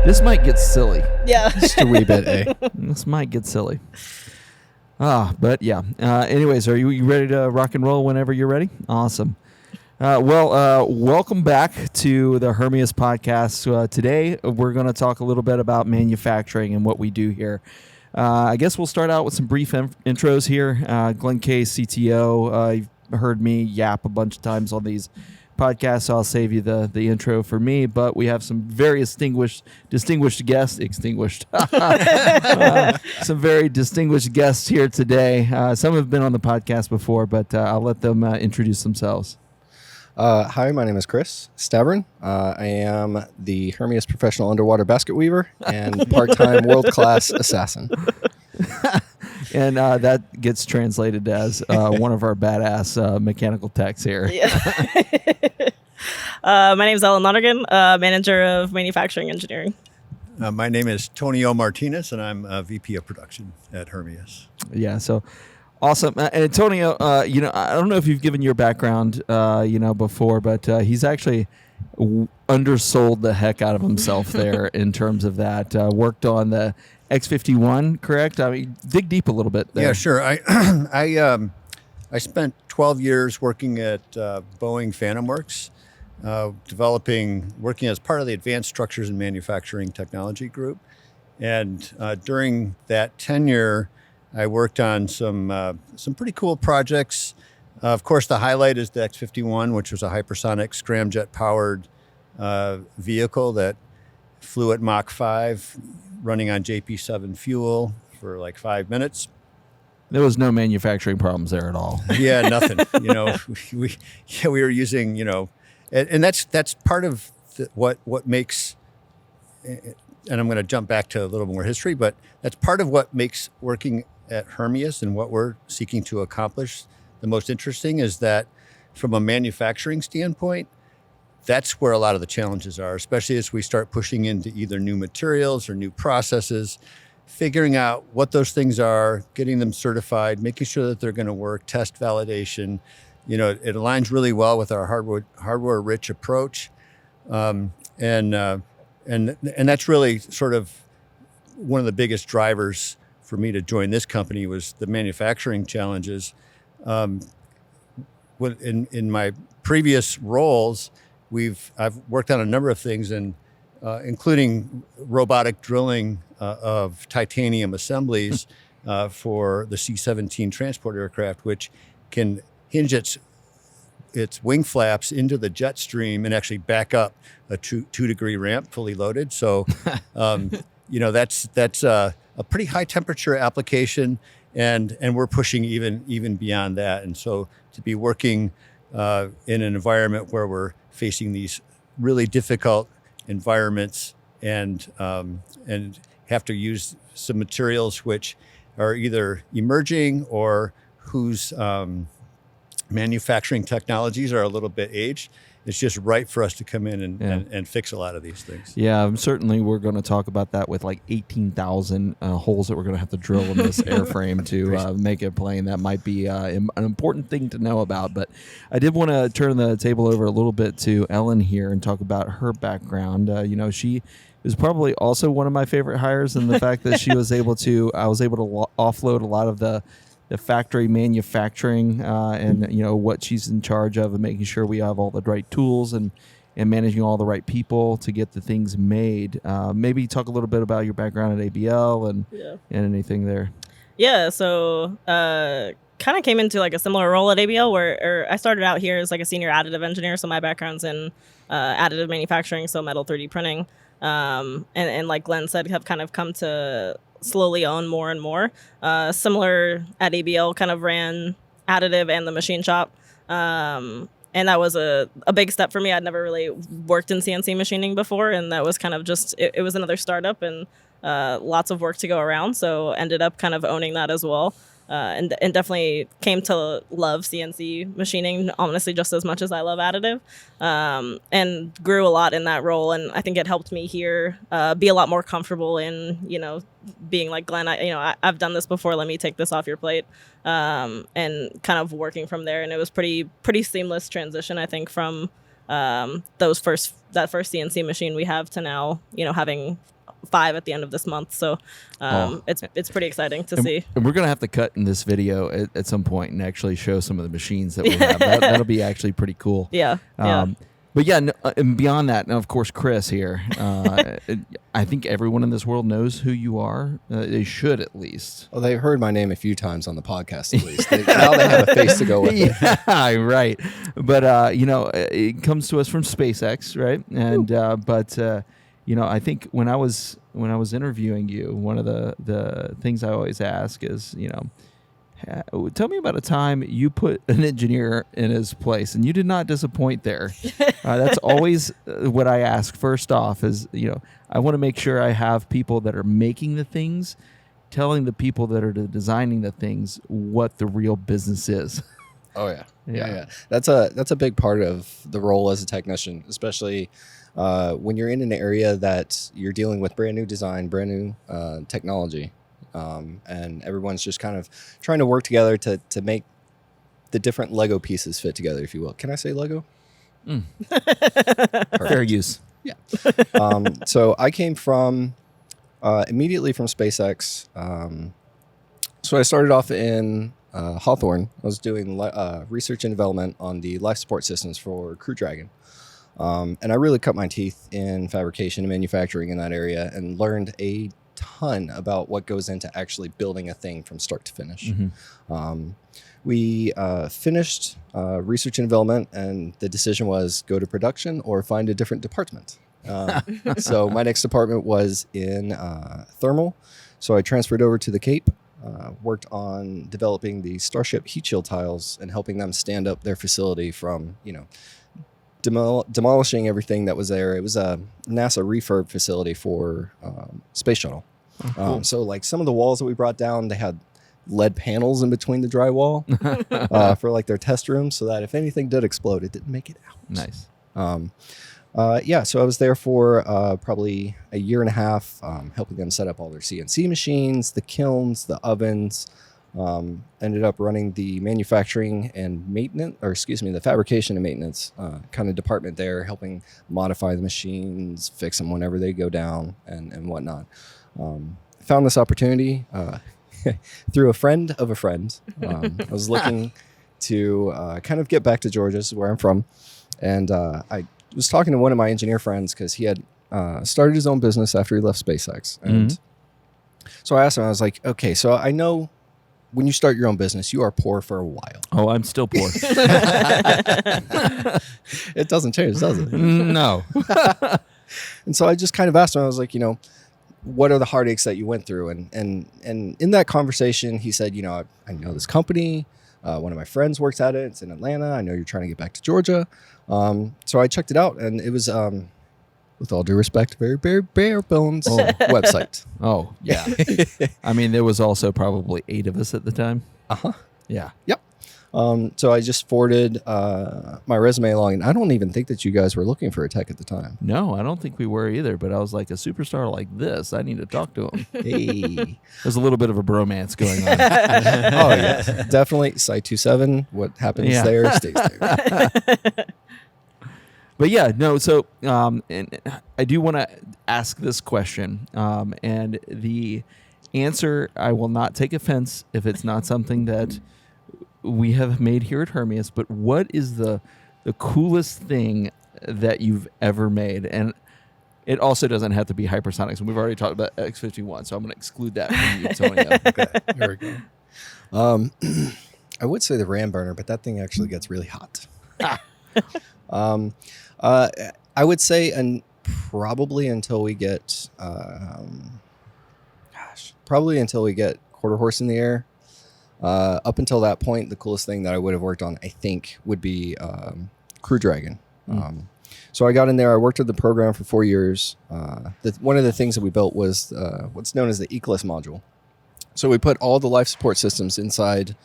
This might get silly. Yeah. Just a wee bit, eh? This might get silly. But yeah. Anyways, are you ready to rock and roll whenever you're ready? Awesome. Welcome back to the Hermeus podcast. Today, we're going to talk a little bit about manufacturing and what we do here. I guess we'll start out with some brief intros here. Glenn K, CTO. You've heard me yap a bunch of times on these podcasts, so I'll save you the intro for me. But we have some very distinguished guests. Some very distinguished guests here today. Some have been on the podcast before, but I'll let them introduce themselves. Hi, my name is Chris Stavran. I am the Hermeus professional underwater basket weaver and part-time world-class assassin. And that gets translated as one of our badass mechanical techs here. Yeah. My name is Londergan, manager of manufacturing engineering. My name is Tonio Martinez, and I'm VP of production at Hermeus. Yeah, so awesome. And Antonio, I don't know if you've given your background, before, but he's actually undersold the heck out of himself there in terms of that. Worked on the X-51, correct? I mean, dig deep a little bit there. Yeah, sure. I spent 12 years working at Boeing Phantom Works, working as part of the Advanced Structures and Manufacturing Technology Group. And during that tenure, I worked on some pretty cool projects. Of course, the highlight is the X-51, which was a hypersonic scramjet-powered vehicle that flew at Mach 5, running on JP7 fuel for like 5 minutes. There was no manufacturing problems there at all. Yeah, nothing. We were using, and that's part of what makes. And I'm going to jump back to a little more history, but that's part of what makes working at Hermeus and what we're seeking to accomplish the most interesting is that from a manufacturing standpoint, that's where a lot of the challenges are, especially as we start pushing into either new materials or new processes, figuring out what those things are, getting them certified, making sure that they're going to work, test validation. It aligns really well with our hardware-rich approach. And that's really sort of one of the biggest drivers for me to join this company was the manufacturing challenges. In my previous roles, I've worked on a number of things, including robotic drilling of titanium assemblies for the C-17 transport aircraft, which can hinge its wing flaps into the jet stream and actually back up a 2-degree ramp fully loaded. So, that's a pretty high temperature application, and we're pushing even beyond that. And so to be working in an environment where we're facing these really difficult environments and have to use some materials which are either emerging or whose manufacturing technologies are a little bit aged, it's just right for us to come in and fix a lot of these things. Yeah, certainly we're going to talk about that with like 18,000 holes that we're going to have to drill in this airframe to make it plane. That might be an important thing to know about. But I did want to turn the table over a little bit to Ellen here and talk about her background. She was probably also one of my favorite hires in the fact that I was able to offload a lot of the factory manufacturing and what she's in charge of and making sure we have all the right tools and managing all the right people to get the things made. Maybe talk a little bit about your background at ABL and anything there. Yeah, so kind of came into like a similar role at ABL where I started out here as like a senior additive engineer. So my background's in additive manufacturing, so metal 3D printing. And like Glenn said, have kind of come to slowly own more and more. Similar at ABL, kind of ran additive and the machine shop. And that was a big step for me. I'd never really worked in CNC machining before, and that was kind of just, it was another startup and lots of work to go around. So ended up kind of owning that as well. And definitely came to love CNC machining, honestly, just as much as I love additive, and grew a lot in that role. And I think it helped me here be a lot more comfortable in, being like, Glenn, I've done this before. Let me take this off your plate, and kind of working from there. And it was pretty seamless transition, I think, from that first CNC machine we have to now, having 5 at the end of this month. So it's pretty exciting to see. And we're going to have to cut in this video at some point and actually show some of the machines that we have. That'll be actually pretty cool. Yeah. But yeah, and beyond that, now of course, Chris here. I think everyone in this world knows who you are. They should at least. Well, they've heard my name a few times on the podcast at least. Now they have a face to go with it. Yeah, right. But it comes to us from SpaceX, right? And I think when I was interviewing you, one of the things I always ask is, tell me about a time you put an engineer in his place and you did not disappoint there. That's always what I ask first off is, I want to make sure I have people that are making the things, telling the people that are designing the things what the real business is. Oh, yeah. Yeah. That's a big part of the role as a technician, especially when you're in an area that you're dealing with brand new design, brand new technology. And everyone's just kind of trying to work together to make the different Lego pieces fit together, if you will. Can I say Lego? Fair use. Yeah. So I came from immediately from SpaceX. So I started off in Hawthorne. I was doing research and development on the life support systems for Crew Dragon. And I really cut my teeth in fabrication and manufacturing in that area and learned a ton about what goes into actually building a thing from start to finish. Mm-hmm. We finished research and development, and the decision was go to production or find a different department. So my next department was in thermal. So I transferred over to the Cape, worked on developing the Starship heat shield tiles and helping them stand up their facility from, demolishing everything that was there. It was a NASA refurb facility for space shuttle. Oh, cool. So like some of the walls that we brought down, they had lead panels in between the drywall for like their test rooms, so that if anything did explode, it didn't make it out. Nice. So I was there for probably a year and a half, helping them set up all their CNC machines, the kilns, the ovens. Ended up running the manufacturing and the fabrication and maintenance kind of department there, helping modify the machines, fix them whenever they go down and whatnot. Found this opportunity through a friend of a friend. I was looking to kind of get back to Georgia, this is where I'm from. And I was talking to one of my engineer friends because he had started his own business after he left SpaceX. And so I asked him, I was like, okay, so I know when you start your own business, you are poor for a while. Oh, I'm still poor. It doesn't change, does it? No. And so I just kind of asked him, I was like, what are the heartaches that you went through? And in that conversation, he said, I know this company. One of my friends works at it. It's in Atlanta. I know you're trying to get back to Georgia. So I checked it out, and it was, with all due respect, very bare bones website. Oh, yeah. I mean, there was also probably 8 of us at the time. Uh-huh. Yeah. Yep. So I just forwarded my resume along, and I don't even think that you guys were looking for a tech at the time. No, I don't think we were either, but I was like, a superstar like this, I need to talk to him. Hey. There's a little bit of a bromance going on. Oh, yeah. Definitely. Site 27, what happens there stays there. But yeah, no, so and I do want to ask this question, and the answer, I will not take offense if it's not something that we have made here at Hermeus, but what is the coolest thing that you've ever made? And it also doesn't have to be hypersonics. We've already talked about X-51, so I'm going to exclude that from you, Tonio. Okay, here we go. I would say the ram burner, but that thing actually gets really hot. I would say, probably until we get, quarter horse in the air. Up until that point, the coolest thing that I would have worked on, I think, would be Crew Dragon. So I got in there. I worked with the program for 4 years. One of the things that we built was what's known as the Eclipse module. So we put all the life support systems inside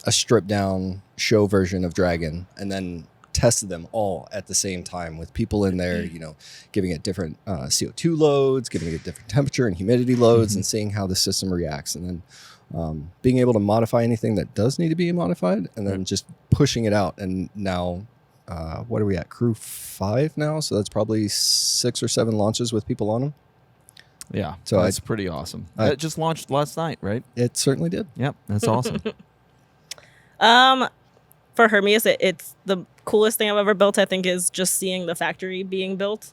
a stripped down show version of Dragon, and then tested them all at the same time with people in there, giving it different CO2 loads, giving it different temperature and humidity loads, and seeing how the system reacts. And then being able to modify anything that does need to be modified, and then just pushing it out. And now, what are we at? Crew 5 now? So that's probably 6 or 7 launches with people on them. Yeah. So that's pretty awesome. I- It just launched last night, right? It certainly did. Yep. That's awesome. For Hermeus, it's the coolest thing I've ever built. I think is just seeing the factory being built.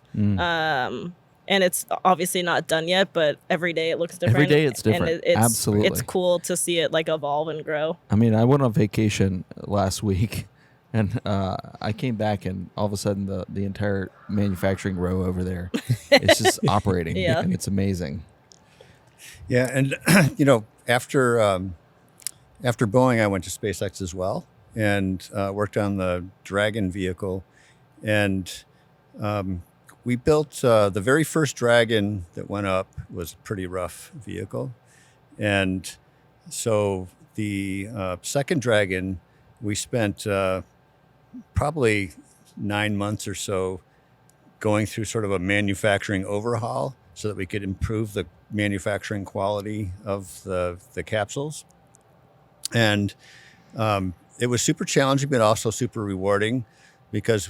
And it's obviously not done yet, but every day it looks different. Every day it's different. And it's Absolutely. it's cool to see it like evolve and grow. I mean, I went on vacation last week, and I came back, and all of a sudden the entire manufacturing row over there is just operating, Yeah. and it's amazing. Yeah, and after Boeing, I went to SpaceX as well and worked on the Dragon vehicle, and we built the very first Dragon that went up was a pretty rough vehicle, and so the second Dragon we spent probably 9 months or so going through sort of a manufacturing overhaul so that we could improve the manufacturing quality of the capsules. And it was super challenging, but also super rewarding because,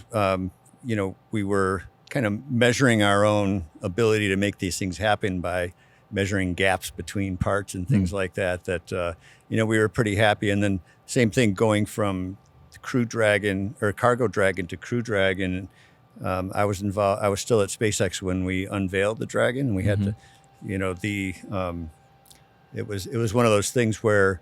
we were kind of measuring our own ability to make these things happen by measuring gaps between parts and things like that, we were pretty happy. And then same thing going from Crew Dragon or Cargo Dragon to Crew Dragon. I was involved. I was still at SpaceX when we unveiled the Dragon. We had to, it was one of those things where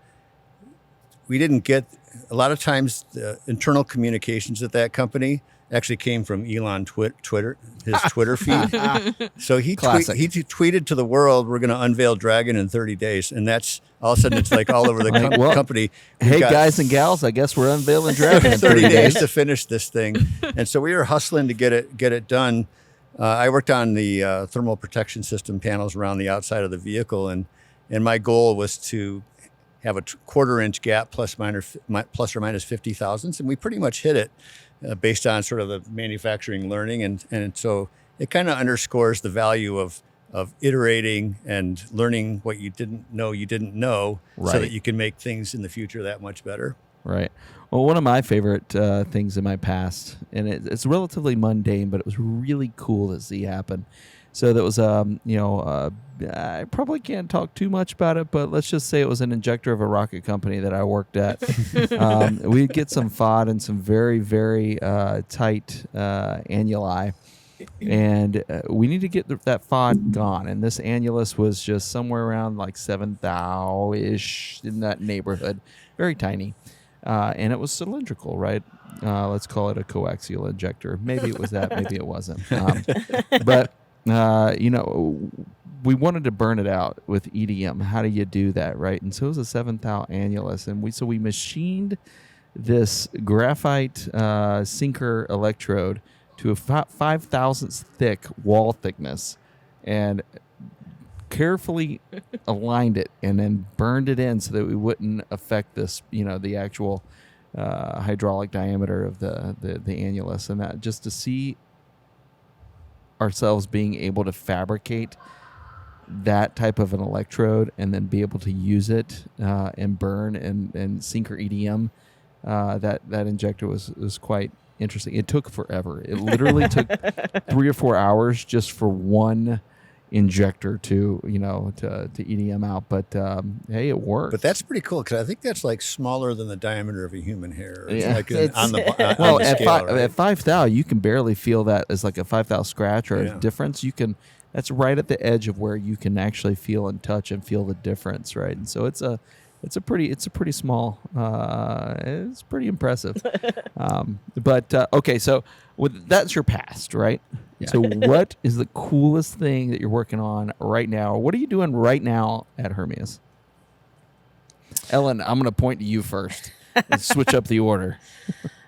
we didn't get a lot of times the internal communications at that company actually came from Elon Twitter, his Twitter feed. So he tweeted to the world, "We're going to unveil Dragon in 30 days," and that's all of a sudden it's like all over the company. Hey guys and gals, I guess we're unveiling Dragon in 30 days to finish this thing, and so we were hustling to get it done. I worked on the thermal protection system panels around the outside of the vehicle, and my goal was to have a quarter-inch gap plus or minus 50 thousandths, and we pretty much hit it based on sort of the manufacturing learning, and so it kind of underscores the value of iterating and learning what you didn't know, right, so that you can make things in the future that much better. Right. Well, one of my favorite things in my past, and it's relatively mundane, but it was really cool to see happen. So that was, I probably can't talk too much about it, but let's just say it was an injector of a rocket company that I worked at. We'd get some FOD and some very, very tight annuli, and we need to get that FOD gone. And this annulus was just somewhere around like 7 thou-ish, in that neighborhood, very tiny. And it was cylindrical, right? Let's call it a coaxial injector. Maybe it was that, maybe it wasn't. But we wanted to burn it out with EDM. How do you do that, right? And so it was a 7 thou annulus, and we machined this graphite sinker electrode to a 5 thousandths thick wall thickness, and carefully aligned it, and then burned it in so that we wouldn't affect this, the actual hydraulic diameter of the annulus, and that just to see ourselves being able to fabricate that type of an electrode and then be able to use it and burn and sinker EDM, that injector was quite interesting. It took forever. It literally took 3 or 4 hours just for one injector to EDM out, but hey, it worked. But that's pretty cool because I think that's like smaller than the diameter of a human hair. It's Yeah. like on the Well, on the at scale, right? 5 thou, you can barely feel that as like a 5 thou scratch or a difference. That's right at the edge of where you can actually feel and touch and feel the difference, right? And so it's a pretty small. It's pretty impressive. Okay, so that's your past, right? Yeah. So what is the coolest thing that you're working on right now? What are you doing right now at Hermeus? Ellen, I'm going to point to you first. Let's switch up the order.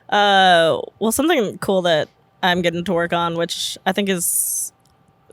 Well, something cool that I'm getting to work on, which I think is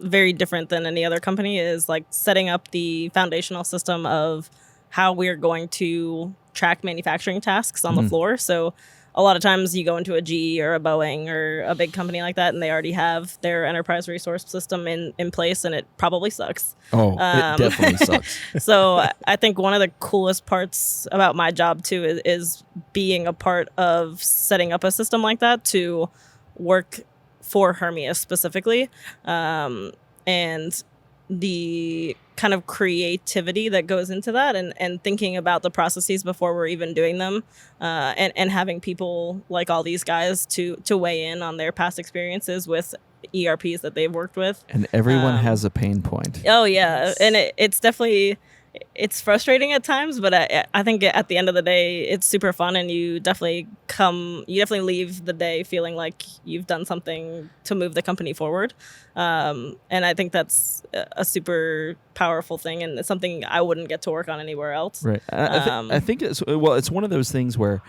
very different than any other company, is like setting up the foundational system of how we're going to track manufacturing tasks on the floor. So a lot of times you go into a GE or a Boeing or a big company like that, and they already have their enterprise resource system in place, and it probably sucks. Oh, it definitely sucks. So I think one of the coolest parts about my job too is being a part of setting up a system like that to work for Hermeus specifically. And the kind of creativity that goes into that, and thinking about the processes before we're even doing them, and having people like all these guys to weigh in on their past experiences with ERPs that they've worked with. And everyone has a pain point. Oh yeah, and it's definitely, it's frustrating at times, but I think at the end of the day, it's super fun, and you definitely leave the day feeling like you've done something to move the company forward. And I think that's a super powerful thing, and it's something I wouldn't get to work on anywhere else. Right. I think it's one of those things where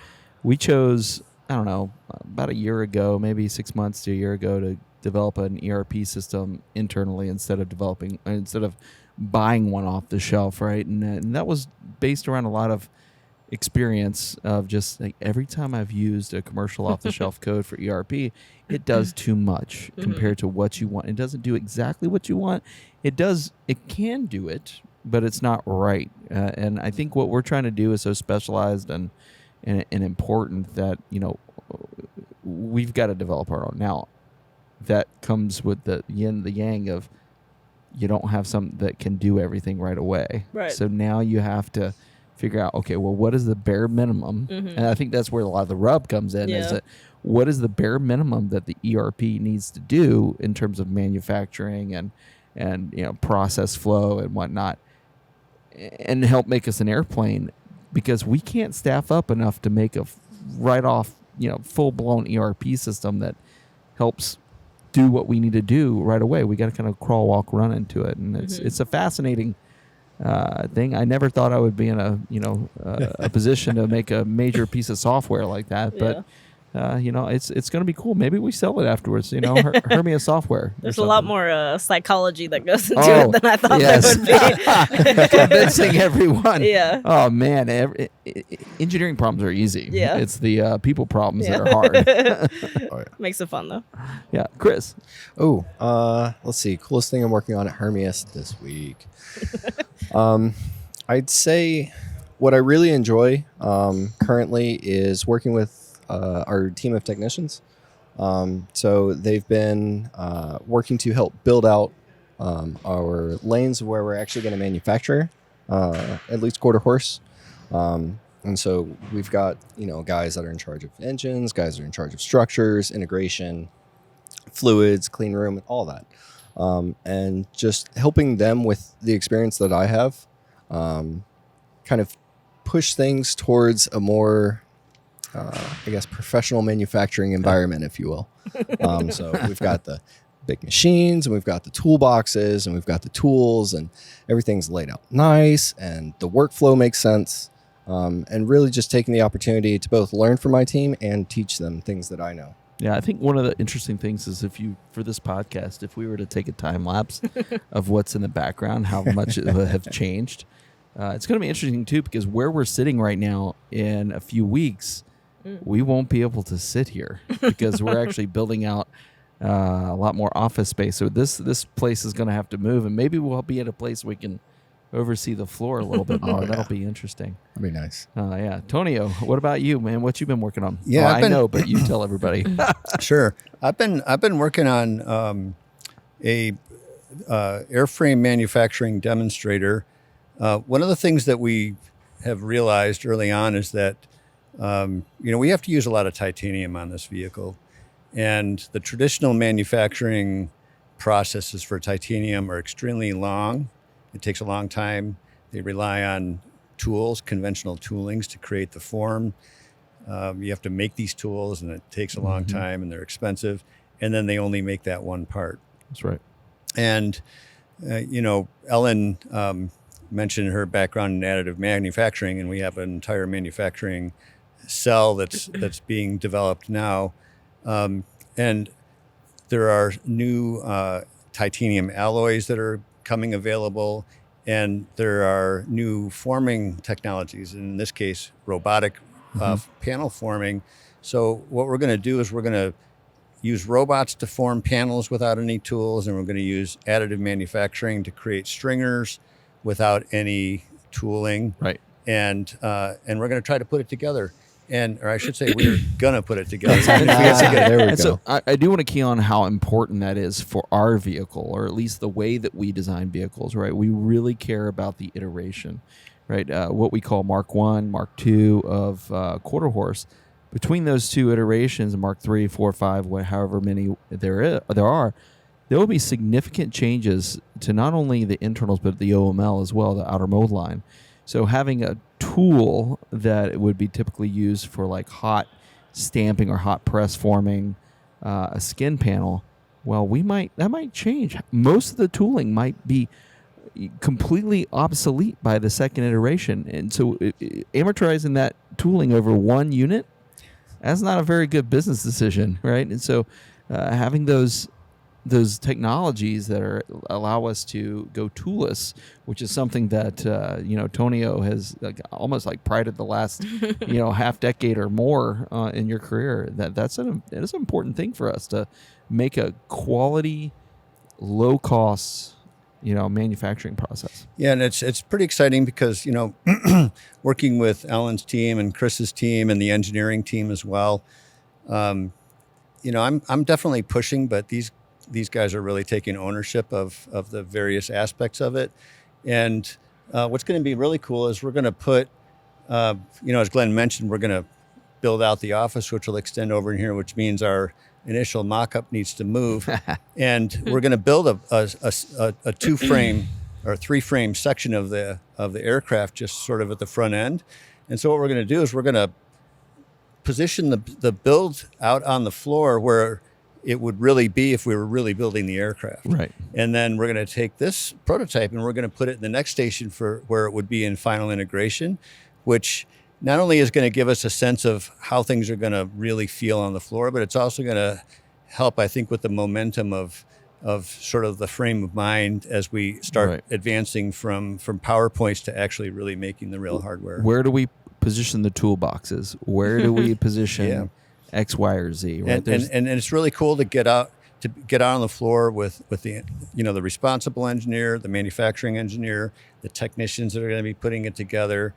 we chose, I don't know, about a year ago, maybe 6 months to a year ago, to develop an ERP system internally instead of buying one off the shelf, right? And that was based around a lot of experience of just like every time I've used a commercial off the shelf code for ERP, it does too much compared to what you want. It doesn't do exactly what you want. It can do it, but it's not right. And I think what we're trying to do is so specialized and important that, we've got to develop our own. Now, that comes with the yin, the yang of, you don't have something that can do everything right away. Right. So now you have to figure out, okay, well, what is the bare minimum? And I think that's where a lot of the rub comes in, is that what is the bare minimum that the ERP needs to do in terms of manufacturing and process flow and whatnot, and help make us an airplane, because we can't staff up enough to make a full-blown ERP system that helps do what we need to do right away. We got to kind of crawl, walk, run into it, and it's a fascinating thing. I never thought I would be in a position to make a major piece of software like that, but it's going to be cool. Maybe we sell it afterwards. Hermeus software. There's a lot more psychology that goes into it than I thought there would be. Convincing everyone. Yeah. Oh man, engineering problems are easy. Yeah. It's the people problems that are hard. Makes it fun though. Yeah, Chris. Let's see. Coolest thing I'm working on at Hermeus this week. I'd say what I really enjoy currently is working with our team of technicians. So they've been working to help build out our lanes where we're actually going to manufacture at least quarter horse. And so we've got, guys that are in charge of engines, guys that are in charge of structures, integration, fluids, clean room, all that. And just helping them with the experience that I have, kind of push things towards a more, professional manufacturing environment, if you will. So we've got the big machines, and we've got the toolboxes, and we've got the tools, and everything's laid out nice, and the workflow makes sense. And really just taking the opportunity to both learn from my team and teach them things that I know. Yeah, I think one of the interesting things is for this podcast, if we were to take a time lapse of what's in the background, how much it would have changed. It's going to be interesting too, because where we're sitting right now, in a few weeks, we won't be able to sit here because we're actually building out a lot more office space. So this place is going to have to move, and maybe we'll be at a place we can oversee the floor a little bit more. That'll be interesting. That'd be nice. Yeah. Tonio, what about you, man? What you been working on? Yeah, I know, but you tell everybody. Sure. I've been working on a airframe manufacturing demonstrator. One of the things that we have realized early on is that we have to use a lot of titanium on this vehicle, and the traditional manufacturing processes for titanium are extremely long. It takes a long time. They rely on tools, conventional toolings, to create the form. You have to make these tools, and it takes a long time, and they're expensive. And then they only make that one part. That's right. And, Ellen mentioned her background in additive manufacturing, and we have an entire manufacturing cell that's being developed now. And there are new titanium alloys that are coming available, and there are new forming technologies, in this case robotic panel forming. So what we're going to do is we're going to use robots to form panels without any tools, and we're going to use additive manufacturing to create stringers without any tooling. Right. And we're going to try to put it together. or I should say, we're gonna put it together. There we And so go. I do want to key on how important that is for our vehicle, or at least the way that we design vehicles, right? We really care about the iteration, right? What we call Mark 1, Mark 2 of quarter horse. Between those two iterations, Mark 3, 4, 5, however many there are, there will be significant changes to not only the internals, but the OML as well, the outer mold line. So having a tool that would be typically used for like hot stamping or hot press forming a skin panel, well, that might change. Most of the tooling might be completely obsolete by the second iteration. And so amortizing that tooling over one unit, that's not a very good business decision, right? And so having those technologies that allow us to go toolless, which is something that Tonio has almost like prided the last half decade or more in your career. That's an important thing for us to make a quality, low cost manufacturing process. Yeah, and it's pretty exciting because working with Alan's team and Chris's team and the engineering team as well. I'm definitely pushing, but these guys are really taking ownership of the various aspects of it. And what's going to be really cool is we're going to put, as Glenn mentioned, we're going to build out the office, which will extend over in here, which means our initial mock-up needs to move. And we're going to build a two-frame or three-frame section of the aircraft just sort of at the front end. And so what we're going to do is we're going to position the build out on the floor where it would really be if we were really building the aircraft. Right. And then we're going to take this prototype and we're going to put it in the next station for where it would be in final integration, which not only is going to give us a sense of how things are going to really feel on the floor, but it's also going to help, I think, with the momentum of sort of the frame of mind as we start advancing from PowerPoints to actually really making the real hardware. Where do we position the toolboxes? Where do we position X, Y, or Z? Right? And it's really cool to get out on the floor with the the responsible engineer, the manufacturing engineer, the technicians that are going to be putting it together,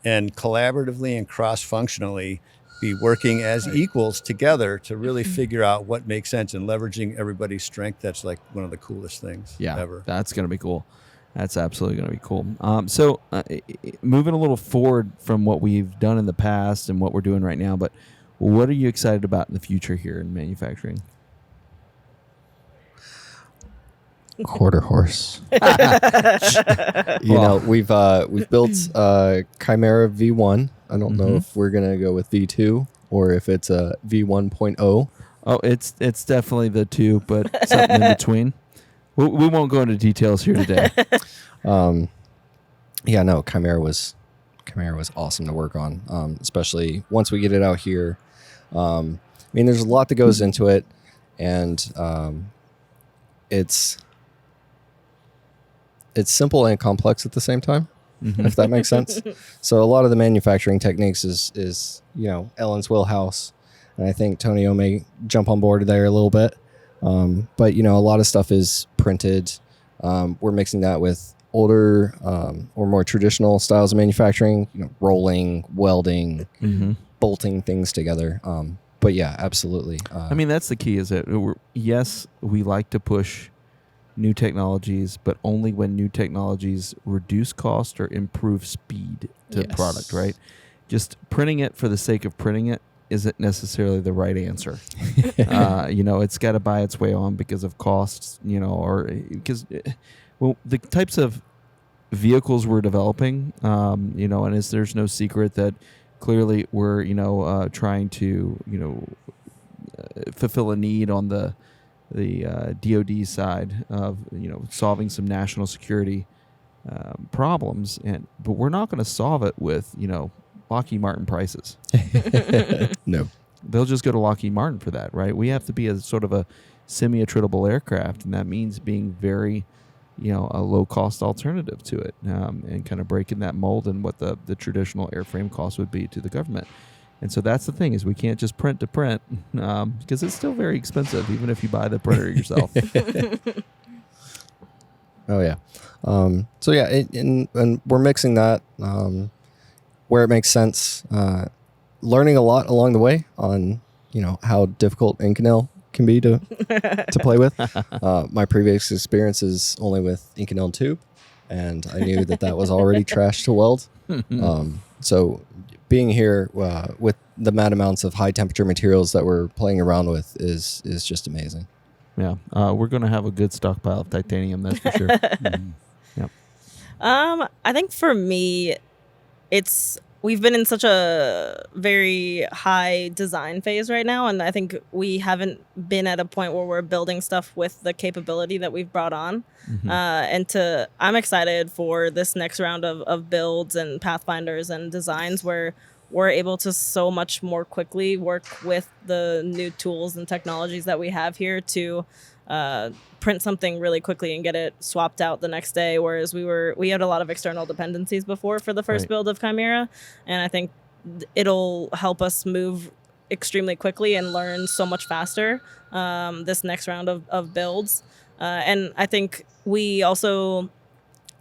and collaboratively and cross-functionally be working as equals together to really figure out what makes sense and leveraging everybody's strength. That's like one of the coolest things ever. That's going to be cool. That's absolutely going to be cool. So moving a little forward from what we've done in the past and what we're doing right now, but what are you excited about in the future here in manufacturing? Quarter horse. We've built Chimera V1. I don't know if we're gonna go with V2 or if it's a V1.0. Oh, it's definitely the 2, but something in between. We won't go into details here today. Chimera was awesome to work on, especially once we get it out here. There's a lot that goes into it, and it's simple and complex at the same time, if that makes sense. So a lot of the manufacturing techniques is Ellen's wheelhouse, and I think Tonio may jump on board there a little bit. But a lot of stuff is printed. We're mixing that with older or more traditional styles of manufacturing, rolling, welding, bolting things together. But yeah, absolutely. That's the key. Is that yes, we like to push new technologies, but only when new technologies reduce cost or improve speed to the product, right? Just printing it for the sake of printing it isn't necessarily the right answer. It's got to buy its way on because of costs, or because, the types of vehicles we're developing, and there's no secret that clearly we're, trying to, fulfill a need on the DoD side of solving some national security problems, but we're not going to solve it with Lockheed Martin prices. No, they'll just go to Lockheed Martin for that, right? We have to be a sort of a semi-attritable aircraft, and that means being very a low-cost alternative to it, and kind of breaking that mold and what the traditional airframe cost would be to the government. And so that's the thing, is we can't just print to print, because it's still very expensive, even if you buy the printer yourself. Oh, yeah. And we're mixing that where it makes sense. learning a lot along the way on, how difficult Inconel can be to play with. My previous experience is only with Inconel tube, and I knew that was already trash to weld. So being here with the mad amounts of high temperature materials that we're playing around with is just amazing. Yeah, we're going to have a good stockpile of titanium, that's for sure. Yeah. I think for me, we've been in such a very high design phase right now, and I think we haven't been at a point where we're building stuff with the capability that we've brought on. I'm excited for this next round of builds and pathfinders and designs where we're able to so much more quickly work with the new tools and technologies that we have here to print something really quickly and get it swapped out the next day, whereas we had a lot of external dependencies before for the first build of Chimera, and I think it'll help us move extremely quickly and learn so much faster this next round of builds. And I think we also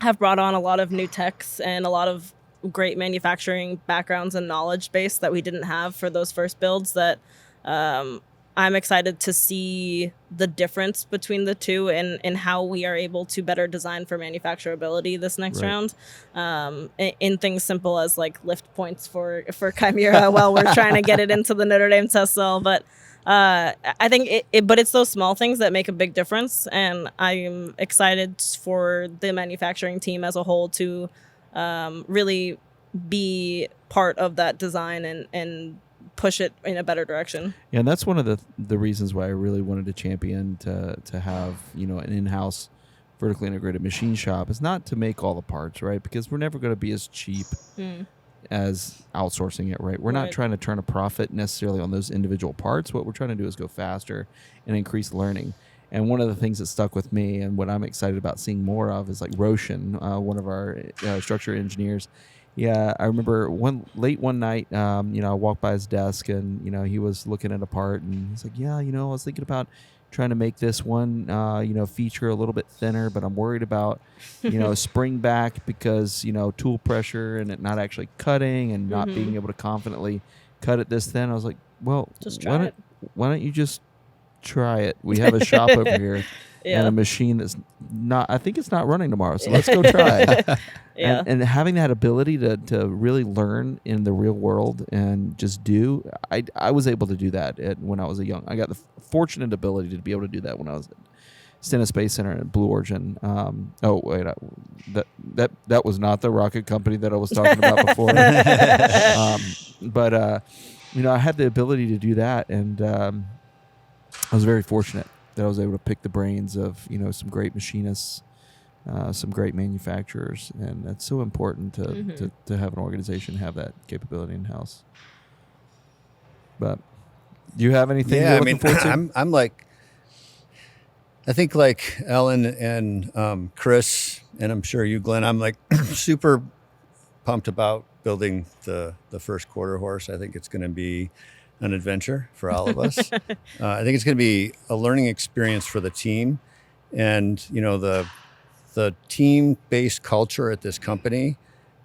have brought on a lot of new techs and a lot of great manufacturing backgrounds and knowledge base that we didn't have for those first builds that I'm excited to see the difference between the two and how we are able to better design for manufacturability this next round. In things simple as like lift points for Chimera while we're trying to get it into the Notre Dame test cell. But I think but it's those small things that make a big difference. And I'm excited for the manufacturing team as a whole to really be part of that design and push it in a better direction. Yeah, and that's one of the reasons why I really wanted to champion to have, an in-house vertically integrated machine shop. Is not to make all the parts, right? Because we're never going to be as cheap as outsourcing it, right? We're not trying to turn a profit necessarily on those individual parts. What we're trying to do is go faster and increase learning. And one of the things that stuck with me and what I'm excited about seeing more of is like Roshan, one of our structure engineers. Yeah, I remember one night, I walked by his desk and, he was looking at a part and he's like, yeah, I was thinking about trying to make this one, feature a little bit thinner, but I'm worried about, spring back because, tool pressure and it not actually cutting and not being able to confidently cut it this thin. I was like, well, why don't you just try it? We have a shop over here and a machine that's not, I think it's not running tomorrow, so let's go try it. And having that ability to really learn in the real world and just do, I was able to do that when I was I got the fortunate ability to be able to do that when I was at Stennis Space Center at Blue Origin. That was not the rocket company that I was talking about before. But I had the ability to do that, and I was very fortunate that I was able to pick the brains of some great machinists, some great manufacturers, and that's so important to have an organization have that capability in house. But do you have anything you're looking forward to? I'm like, I think like Ellen and Chris, and I'm sure you, Glenn, I'm like super pumped about building the first quarter horse. I think it's going to be an adventure for all of us. I think it's going to be a learning experience for the team, and the team-based culture at this company,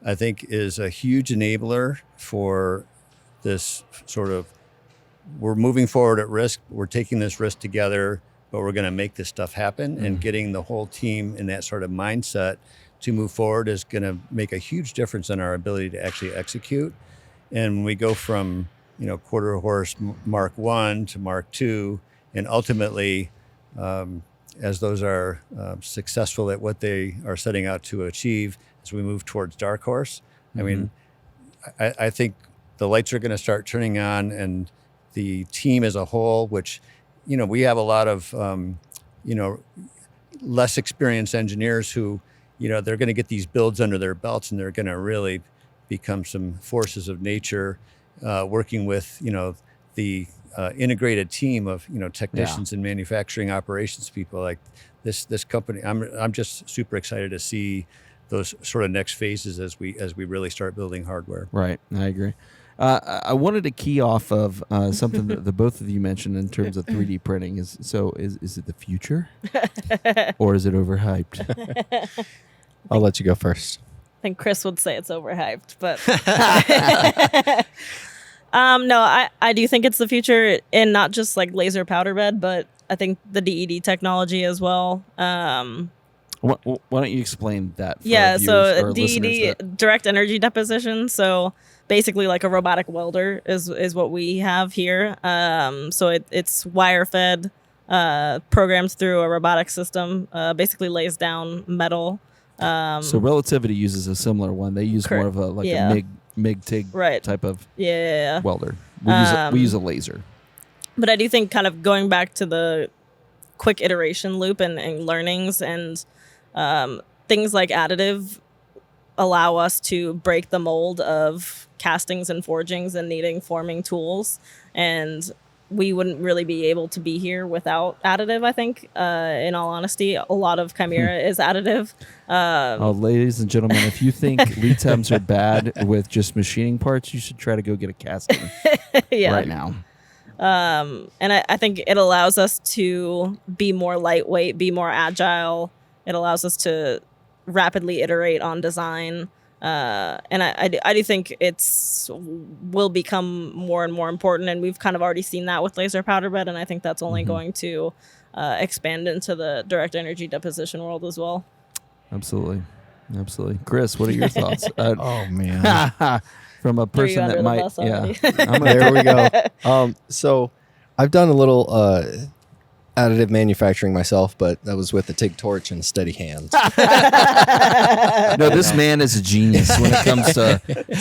I think, is a huge enabler for this sort of, we're moving forward at risk, we're taking this risk together, but we're going to make this stuff happen. And getting the whole team in that sort of mindset to move forward is going to make a huge difference in our ability to actually execute. And when we go from quarter horse Mark 1 to Mark 2, and ultimately, as those are successful at what they are setting out to achieve, as we move towards Dark Horse, I mean, I think the lights are going to start turning on, and the team as a whole, which, we have a lot of, less experienced engineers who, they're going to get these builds under their belts, and they're going to really become some forces of nature, working with, the integrated team of, technicians and manufacturing operations people. Like this company, I'm just super excited to see those sort of next phases as we really start building hardware. Right, I agree. I wanted to key off of something that the both of you mentioned in terms of 3D printing. Is it the future, or is it overhyped? I'll let you go first. I think Chris would say it's overhyped, but No, I do think it's the future, and not just like laser powder bed, but I think the DED technology as well. Why don't you explain that for Yeah, our viewers so or listeners? DED, direct energy deposition. So basically, like a robotic welder is what we have here. So it's wire fed, programmed through a robotic system. Basically lays down metal. So Relativity uses a similar one. They use more of a yeah. a MIG TIG Right. type of Yeah. welder. We use a laser. But I do think kind of going back to the quick iteration loop and learnings and things like additive allow us to break the mold of castings and forgings and needing forming tools. And we wouldn't really be able to be here without additive, I think. In all honesty, a lot of Chimera is additive. Ladies and gentlemen, if you think lead times are bad with just machining parts, you should try to go get a casting right now. And I think it allows us to be more lightweight, be more agile. It allows us to rapidly iterate on design. And I do think will become more and more important. And we've kind of already seen that with laser powder bed. And I think that's only going to expand into the direct energy deposition world as well. Absolutely. Chris, what are your thoughts? Oh, man. From a person that might, There we go. So I've done a little additive manufacturing myself, but that was with a TIG torch and steady hands. No, this man is a genius when it comes to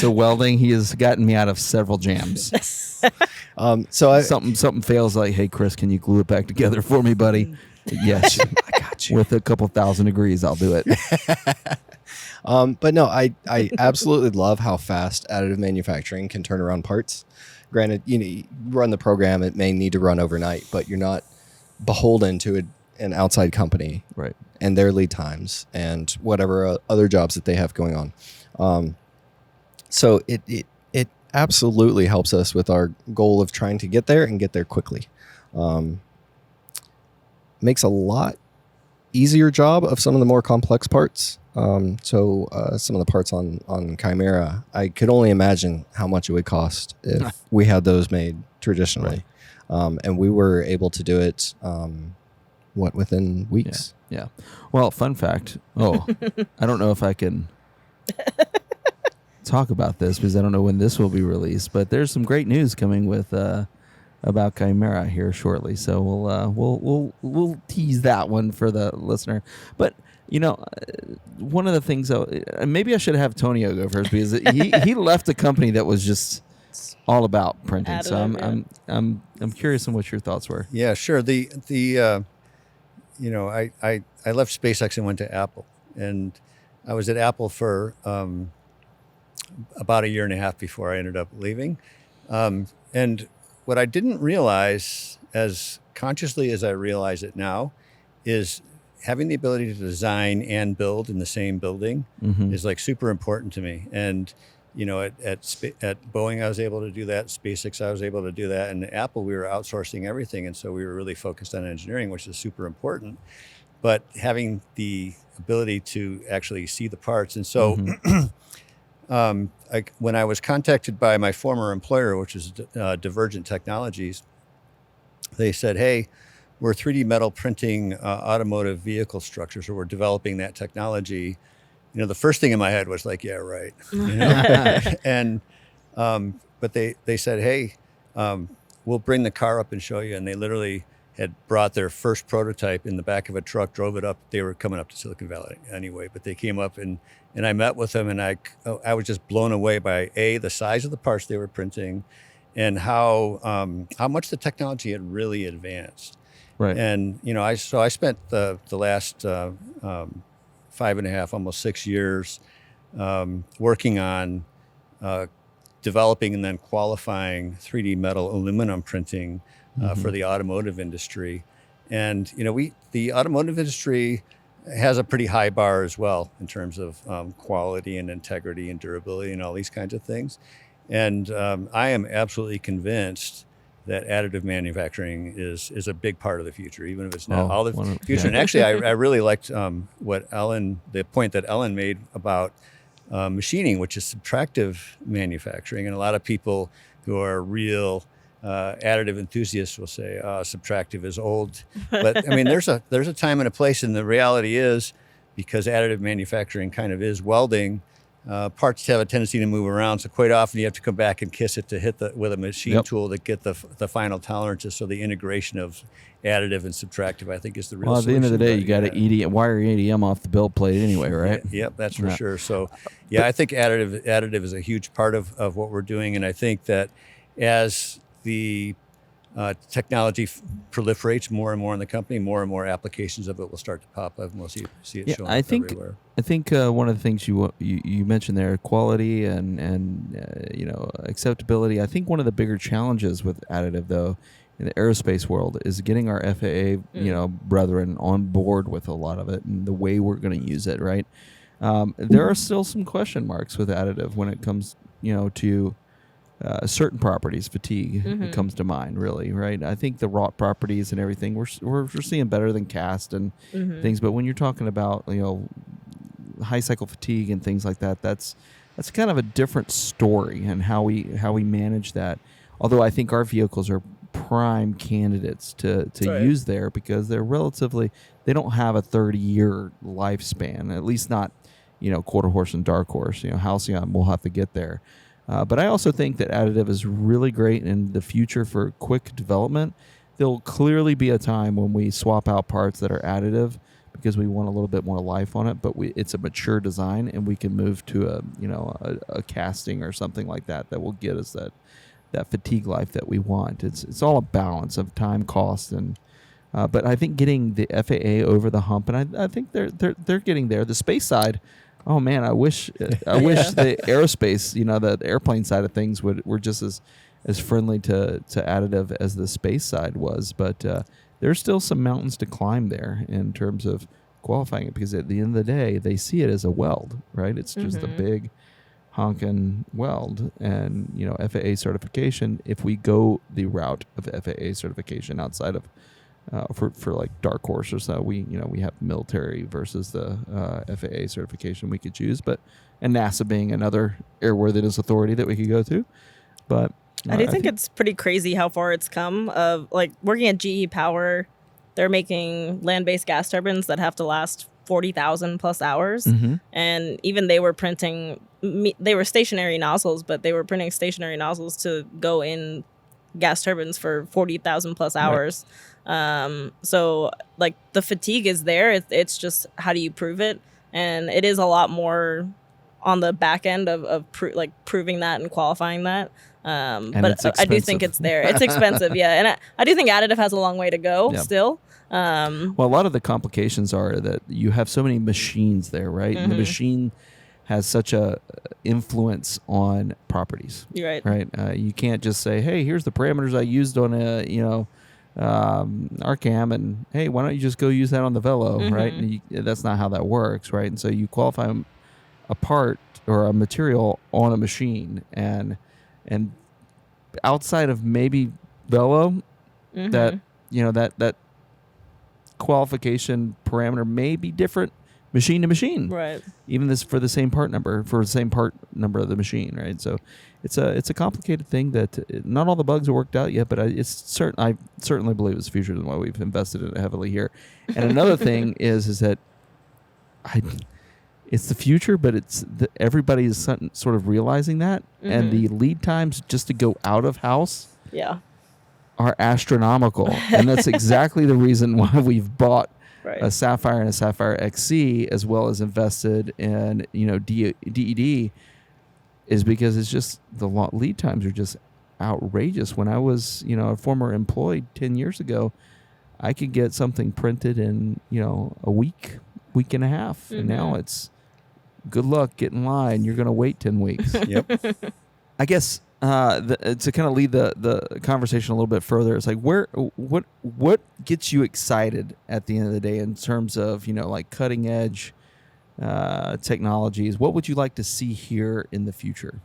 welding. He has gotten me out of several jams. So something fails, like, hey, Chris, can you glue it back together for me, buddy? Yes, I got you. With a couple thousand degrees, I'll do it. But no, I absolutely love how fast additive manufacturing can turn around parts. Granted, you run the program, it may need to run overnight, but you're not beholden to an outside company, right? And their lead times and whatever other jobs that they have going on. So it absolutely helps us with our goal of trying to get there and get there quickly. Makes a lot easier job of some of the more complex parts. So some of the parts on Chimera, I could only imagine how much it would cost if we had those made traditionally. Right. And we were able to do it, within weeks. Yeah. Well, fun fact. Oh, I don't know if I can talk about this because I don't know when this will be released, but there's some great news coming with about Chimera here shortly. So we'll tease that one for the listener. But one of the things, maybe I should have Tonio go first because he left a company that was just all about printing. Additive, so I'm curious on what your thoughts were. Yeah, sure. I left SpaceX and went to Apple, and I was at Apple for about a year and a half before I ended up leaving. And what I didn't realize as consciously as I realize it now is having the ability to design and build in the same building is like super important to me. And at Boeing, I was able to do that. SpaceX, I was able to do that. And at Apple, we were outsourcing everything. And so we were really focused on engineering, which is super important. But having the ability to actually see the parts. And so when I was contacted by my former employer, which is Divergent Technologies, they said, hey, we're 3D metal printing automotive vehicle structures, or we're developing that technology. The first thing in my head was like, yeah, right. And but they said, hey, we'll bring the car up and show you. And they literally had brought their first prototype in the back of a truck, drove it up. They were coming up to Silicon Valley anyway, but they came up and I met with them, and I was just blown away by the size of the parts they were printing, and how much the technology had really advanced. Right. And I spent the last 5.5, almost 6 years working on developing and then qualifying 3D metal aluminum printing for the automotive industry. And the automotive industry has a pretty high bar as well in terms of quality and integrity and durability and all these kinds of things. And I am absolutely convinced that additive manufacturing is a big part of the future, even if it's not all the future. And actually, I really liked the point that Ellen made about machining, which is subtractive manufacturing. And a lot of people who are real additive enthusiasts will say subtractive is old. But I mean, there's a time and a place, and the reality is, because additive manufacturing kind of is welding, parts have a tendency to move around. So quite often you have to come back and kiss it to hit with a machine tool to get the final tolerances. So the integration of additive and subtractive, I think, is the real Well, at the end of the day, solution. you got to wire EDM off the build plate anyway, right? Yep, that's for sure. So, yeah, I think additive is a huge part of what we're doing, and I think that as the technology proliferates more and more in the company, more and more applications of it will start to pop up, and we'll see it showing up everywhere. I think one of the things you mentioned there, quality and acceptability. I think one of the bigger challenges with additive, though, in the aerospace world, is getting our FAA brethren on board with a lot of it and the way we're going to use it. Right? There are still some question marks with additive when it comes to certain properties. Fatigue comes to mind, really, right? I think the wrought properties and everything we're seeing better than cast and things, but when you're talking about high cycle fatigue and things like that, that's kind of a different story, and how we manage that. Although I think our vehicles are prime candidates to use there, because they don't have a 30-year lifespan, at least not quarter horse and dark horse. Halcyon will have to get there. But I also think that additive is really great in the future for quick development. There'll clearly be a time when we swap out parts that are additive because we want a little bit more life on it, but it's a mature design, and we can move to a casting or something like that will get us that fatigue life that we want. It's all a balance of time, cost, and but I think getting the FAA over the hump, and I think they're getting there. The space side. Oh man, I wish the aerospace, the airplane side of things were just as friendly to additive as the space side was. But there's still some mountains to climb there in terms of qualifying it, because at the end of the day, they see it as a weld, right? It's just a big honking weld, and FAA certification. If we go the route of FAA certification outside of for like dark horse or so, we have military versus the FAA certification we could choose, and NASA being another airworthiness authority that we could go to. But I do think it's pretty crazy how far it's come. Of like working at GE Power, they're making land-based gas turbines that have to last 40,000 plus hours, and even they were printing. They were stationary nozzles, but they were printing stationary nozzles to go in gas turbines for 40,000 plus hours. So like the fatigue is there. It's just how do you prove it? And it is a lot more on the back end of proving that and qualifying that. But I do think it's there. It's expensive, yeah. And I do think additive has a long way to go still. Well, a lot of the complications are that you have so many machines there, right? And the machine has such a influence on properties. You're right. Right. You can't just say, "Hey, here's the parameters I used on a RCAM, and hey, why don't you just go use that on the Velo?" Right? And that's not how that works, right? And so you qualify a part or a material on a machine, and outside of maybe Velo, that that qualification parameter may be different machine to machine, right? Even this for the same part number of the machine, right? So it's a complicated thing that not all the bugs are worked out yet, but I certainly believe it's the future, and why we've invested in it heavily here. And another thing is that it's the future, but everybody is sort of realizing that, and the lead times just to go out of house, are astronomical, and that's exactly the reason why we've bought a Sapphire and a Sapphire XC, as well as invested in DED, is because it's just the lead times are just outrageous. When I was a former employee 10 years ago, I could get something printed in a week and a half, and now it's good luck, get in line. You're going to wait 10 weeks. Yep. I guess to kind of lead the conversation a little bit further, it's like what gets you excited at the end of the day in terms of like cutting edge technologies? What would you like to see here in the future?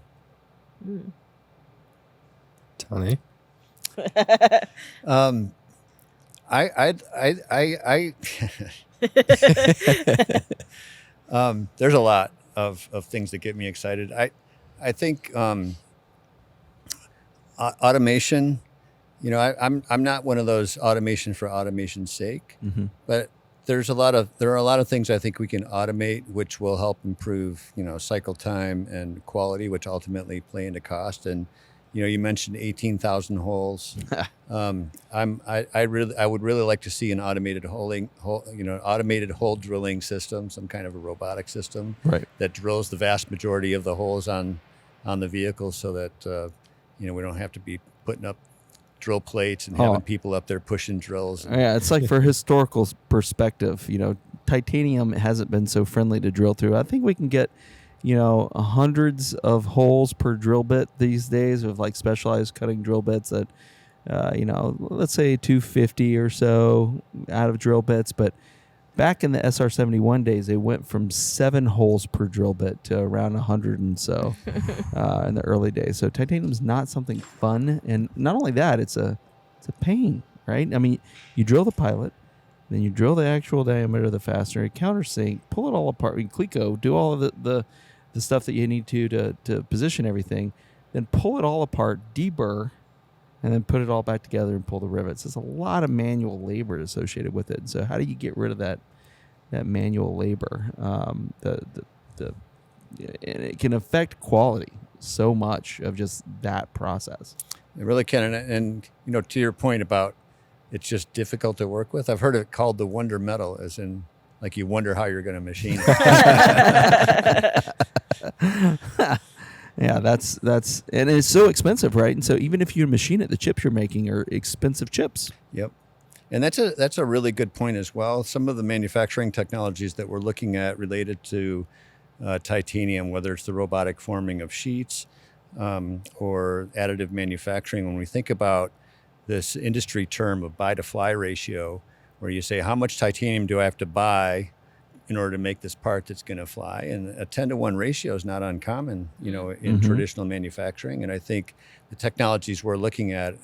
Tony? There's a lot of things that get me excited. I think automation, I'm not one of those automation for automation's sake, but there are a lot of things I think we can automate, which will help improve, cycle time and quality, which ultimately play into cost. And, you mentioned 18,000 holes. I would really like to see an automated automated hole drilling system, some kind of a robotic system that drills the vast majority of the holes on the vehicle, so that we don't have to be putting up drill plates and having people up there pushing drills. Yeah, it's like for historical perspective, titanium hasn't been so friendly to drill through. I think we can get hundreds of holes per drill bit these days with like specialized cutting drill bits that let's say 250 or so out of drill bits. But back in the SR-71 days, they went from 7 holes per drill bit to around 100 and so in the early days. So titanium's not something fun, and not only that, it's a pain, right? I mean, you drill the pilot, then you drill the actual diameter of the fastener, countersink, pull it all apart, Clico, do all of the stuff that you need to position everything, then pull it all apart, deburr, and then put it all back together and pull the rivets. There's a lot of manual labor associated with it. And so how do you get rid of that manual labor? And it can affect quality so much of just that process. It really can. And to your point about it's just difficult to work with, I've heard it called the wonder metal, as in like you wonder how you're going to machine it. Yeah, that's and it's so expensive, right? And so even if you machine it, the chips you're making are expensive chips. Yep. And that's a really good point as well. Some of the manufacturing technologies that we're looking at related to titanium, whether it's the robotic forming of sheets or additive manufacturing, when we think about this industry term of buy to fly ratio, where you say, how much titanium do I have to buy in order to make this part that's going to fly? And a 10-to-1 ratio is not uncommon, in traditional manufacturing. And I think the technologies we're looking at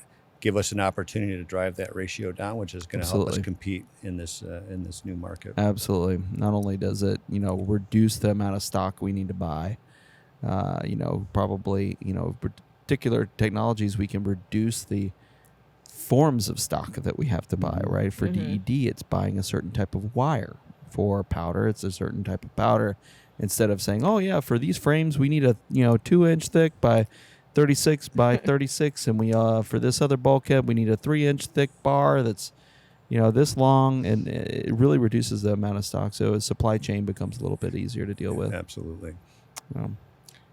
give us an opportunity to drive that ratio down, which is going to help us compete in this new market. Absolutely. Not only does it, reduce the amount of stock we need to buy, probably, particular technologies, we can reduce the forms of stock that we have to buy, right? For DED, it's buying a certain type of wire. For powder, it's a certain type of powder. Instead of saying, oh yeah, for these frames we need a 2-inch thick by 36 by 36, and we for this other bulkhead we need a 3-inch thick bar that's this long, and it really reduces the amount of stock. So a supply chain becomes a little bit easier to deal with. Absolutely.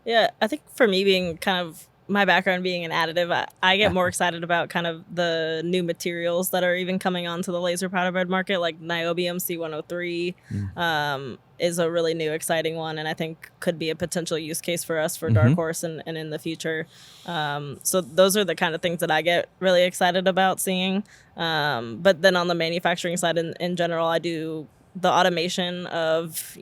Yeah, I think for me, being kind of my background being an additive, I get more excited about kind of the new materials that are even coming onto the laser powder bed market, like niobium C103 is a really new, exciting one, and I think could be a potential use case for us for Dark Horse and in the future. So those are the kind of things that I get really excited about seeing. But then on the manufacturing side in general, I do the automation of,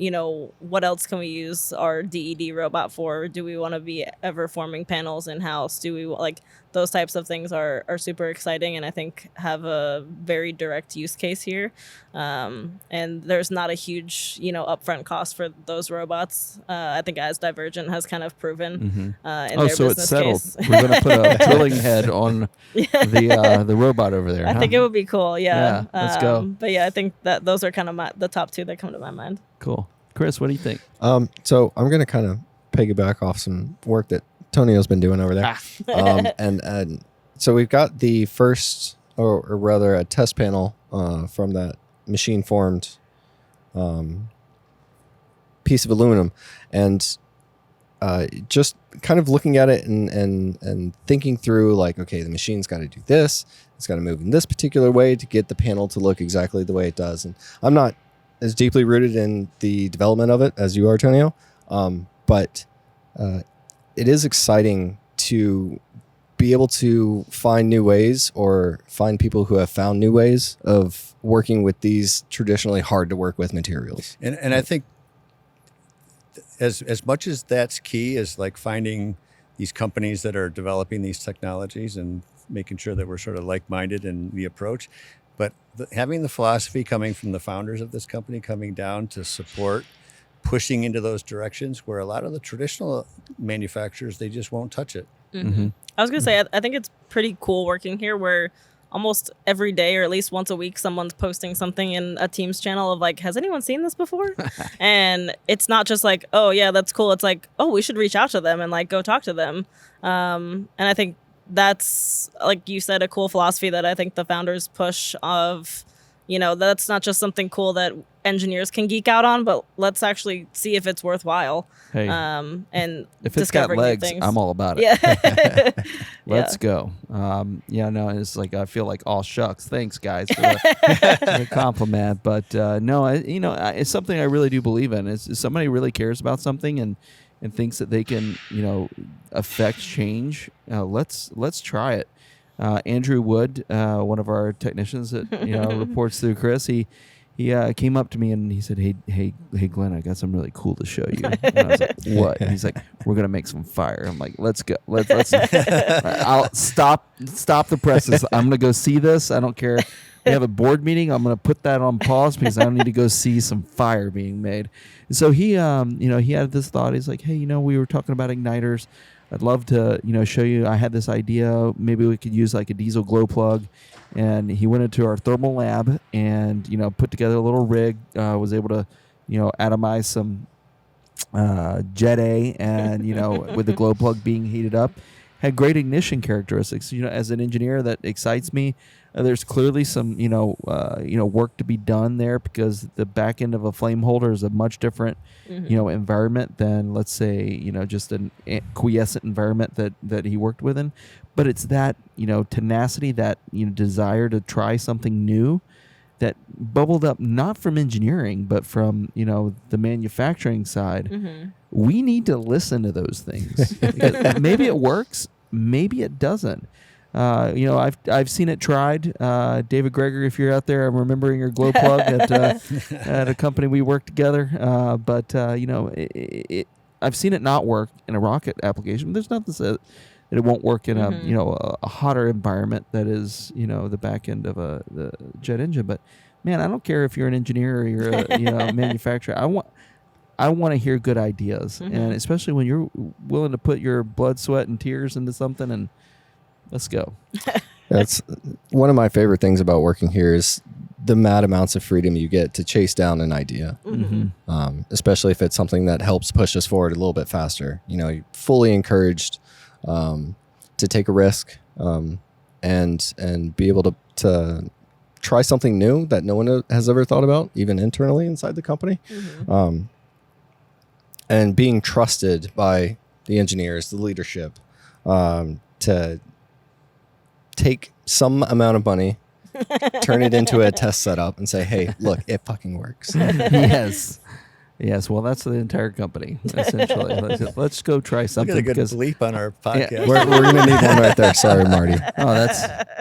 what else can we use our DED robot for? Do we want to be ever forming panels in-house? Do we like those types of things are super exciting, and I think have a very direct use case here. And there's not a huge, upfront cost for those robots. I think as Divergent has kind of proven in their business it's settled. case. We're going to put a drilling head on the robot over there. I think it would be cool. Yeah. Let's go. But yeah, I think that those are kind of the top two that come to my mind. Cool. Chris, what do you think? So I'm going to kind of piggyback off some work that Tonio's been doing over there. And so we've got the first, or rather a test panel from that machine formed piece of aluminum, and just kind of looking at it and thinking through, like, okay, the machine's got to do this, it's got to move in this particular way to get the panel to look exactly the way it does. And I'm not as deeply rooted in the development of it as you are, Tonio, but it is exciting to be able to find new ways, or find people who have found new ways of working with these traditionally hard to work with materials. And I think as much as that's key, is like finding these companies that are developing these technologies and making sure that we're sort of like-minded in the approach. But having the philosophy coming from the founders of this company coming down to support pushing into those directions, where a lot of the traditional manufacturers, they just won't touch it. I was gonna say, I think it's pretty cool working here, where almost every day or at least once a week, someone's posting something in a Teams channel of like, has anyone seen this before? And it's not just like, oh yeah, that's cool. It's like, oh, we should reach out to them and like go talk to them. And I think that's, like you said, a cool philosophy that I think the founders push of, that's not just something cool that engineers can geek out on, but let's actually see if it's worthwhile. Hey, and if it's got discovering new legs, things. I'm all about it. Yeah. Let's go. No, it's like I feel like all shucks. Thanks, guys, for the compliment. But no, it's something I really do believe in. If somebody really cares about something and thinks that they can, affect change, let's try it. Andrew Wood, one of our technicians that reports through Chris, he came up to me and he said, hey Glenn, I got something really cool to show you. And I was like, what? And he's like, we're gonna make some fire. I'm like, let's go. Let's I'll stop the presses. I'm gonna go see this. I don't care. We have a board meeting. I'm gonna put that on pause because I don't need to go see some fire being made. And so he he had this thought. He's like, hey, we were talking about igniters. I'd love to, show you. I had this idea. Maybe we could use like a diesel glow plug. And he went into our thermal lab and, put together a little rig, was able to, atomize some Jet A and, with the glow plug being heated up, had great ignition characteristics. As an engineer, that excites me. There's clearly some, work to be done there because the back end of a flame holder is a much different, environment than, let's say, just an quiescent environment that he worked within. But it's that, tenacity, that, desire to try something new that bubbled up not from engineering, but from, the manufacturing side. We need to listen to those things. Maybe it works, maybe it doesn't. I've seen it tried. David Gregory, if you're out there, I'm remembering your glow plug at a company we worked together. But I've seen it not work in a rocket application. There's nothing to say that it won't work in a hotter environment that is, the back end of the jet engine. But man, I don't care if you're an engineer or you're a manufacturer. I want to hear good ideas, and especially when you're willing to put your blood, sweat, and tears into something. And let's go. That's one of my favorite things about working here is the mad amounts of freedom you get to chase down an idea, especially if it's something that helps push us forward a little bit faster. You're fully encouraged to take a risk and be able to try something new that no one has ever thought about, even internally inside the company. And being trusted by the engineers, the leadership, to take some amount of money, turn it into a test setup, and say, hey, look, it fucking works. Yes. Well, that's the entire company, essentially. Let's go try something. We're going to get a bleep on our podcast. Yeah, we're going to need one right there. Sorry, Marty.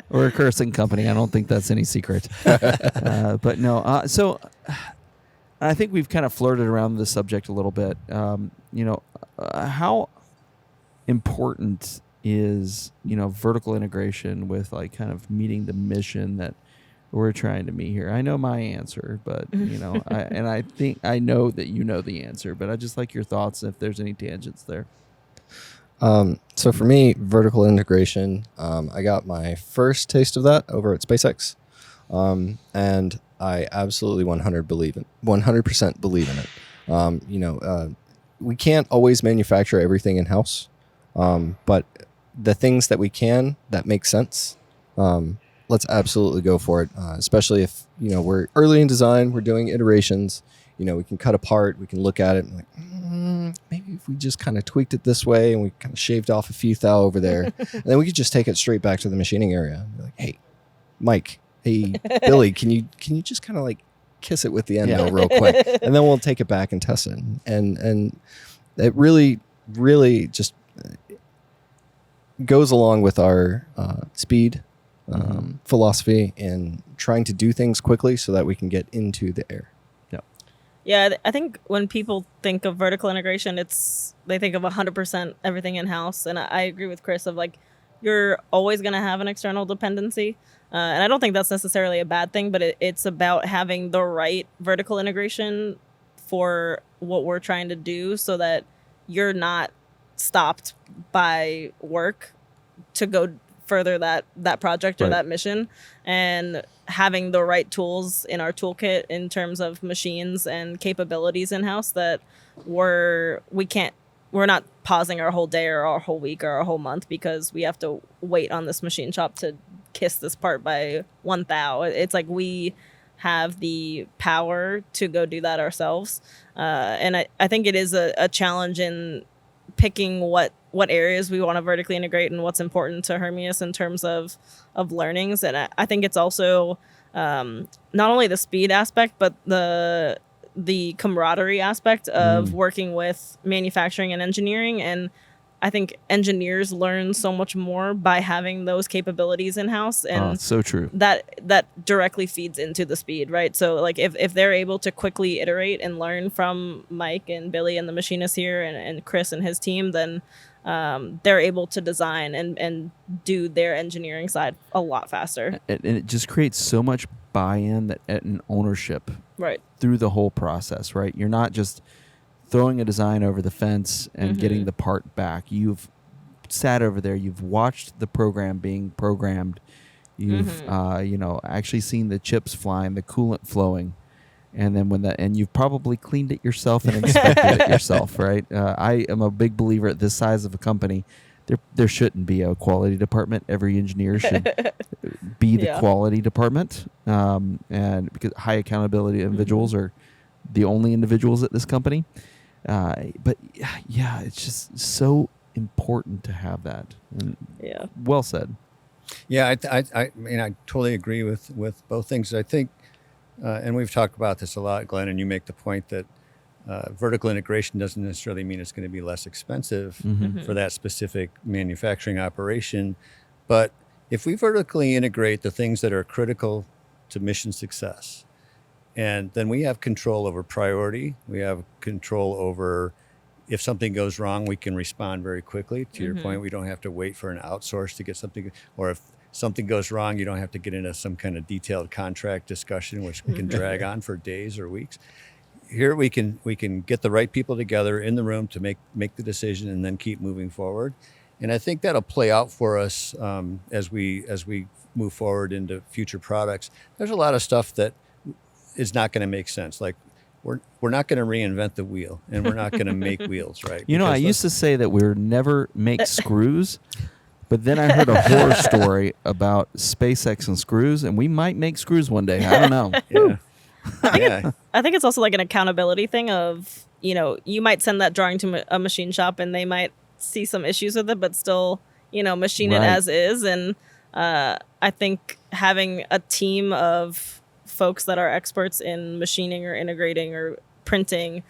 We're a cursing company. I don't think that's any secret. But no. So I think we've kind of flirted around the subject a little bit. How important is, vertical integration with like kind of meeting the mission that we're trying to meet here? I know my answer, but I think I know that you know the answer, but I just like your thoughts if there's any tangents there. So for me, vertical integration, I got my first taste of that over at SpaceX, and I absolutely 100% believe in it. We can't always manufacture everything in house, but the things that we can that make sense, let's absolutely go for it. Especially if we're early in design, we're doing iterations. We can cut apart, we can look at it and like, maybe if we just kind of tweaked it this way and we kind of shaved off a few thou over there, and then we could just take it straight back to the machining area. Be like, hey, Mike, hey, Billy, can you just kind of like kiss it with the endo real quick, and then we'll take it back and test it. And it really just goes along with our speed philosophy and trying to do things quickly so that we can get into the air. Yeah, I think when people think of vertical integration, they think of 100% everything in-house. And I agree with Chris of like, you're always going to have an external dependency. And I don't think that's necessarily a bad thing, but it's about having the right vertical integration for what we're trying to do so that you're not stopped by work to go further that project or Right. that mission, and having the right tools in our toolkit in terms of machines and capabilities in-house that we're not pausing our whole day or our whole week or our whole month because we have to wait on this machine shop to kiss this part by 1,000. It's like we have the power to go do that ourselves. And I think it is a challenge in picking what areas we want to vertically integrate and what's important to Hermeus in terms of learnings. And I think it's also not only the speed aspect, but the camaraderie aspect of working with manufacturing and engineering. And I think engineers learn so much more by having those capabilities in-house, and So true. that directly feeds into the speed, right? So like if they're able to quickly iterate and learn from Mike and Billy and the machinists here and Chris and his team, then they're able to design and do their engineering side a lot faster. And it just creates so much buy-in and ownership Right. through the whole process, right? You're not just throwing a design over the fence and getting the part back. You've sat over there. You've watched the program being programmed. You've actually seen the chips flying, the coolant flowing, and then and you've probably cleaned it yourself and inspected it yourself, right? I am a big believer at this size of a company. There shouldn't be a quality department. Every engineer should be the quality department, and because high accountability individuals are the only individuals at this company. But yeah, it's just so important to have that. And well said. Yeah, I mean, I totally agree with both things. I think, and we've talked about this a lot, Glenn, and you make the point that vertical integration doesn't necessarily mean it's going to be less expensive for that specific manufacturing operation. But if we vertically integrate the things that are critical to mission success, and then we have control over priority, we have control over if something goes wrong, we can respond very quickly. To your point, we don't have to wait for an outsource to get something, or if something goes wrong, you don't have to get into some kind of detailed contract discussion, which can drag on for days or weeks. Here we can get the right people together in the room to make the decision and then keep moving forward. And I think that'll play out for us as we move forward into future products. There's a lot of stuff that is not going to make sense. Like we're not going to reinvent the wheel, and we're not going to make wheels, right? You know, I used to say that we would never make screws, but then I heard a horror story about SpaceX and screws, and we might make screws one day. I don't know. Yeah. I think it's also like an accountability thing of, you might send that drawing to a machine shop and they might see some issues with it, but still, machine it as is. And I think having a team of folks that are experts in machining or integrating or printing,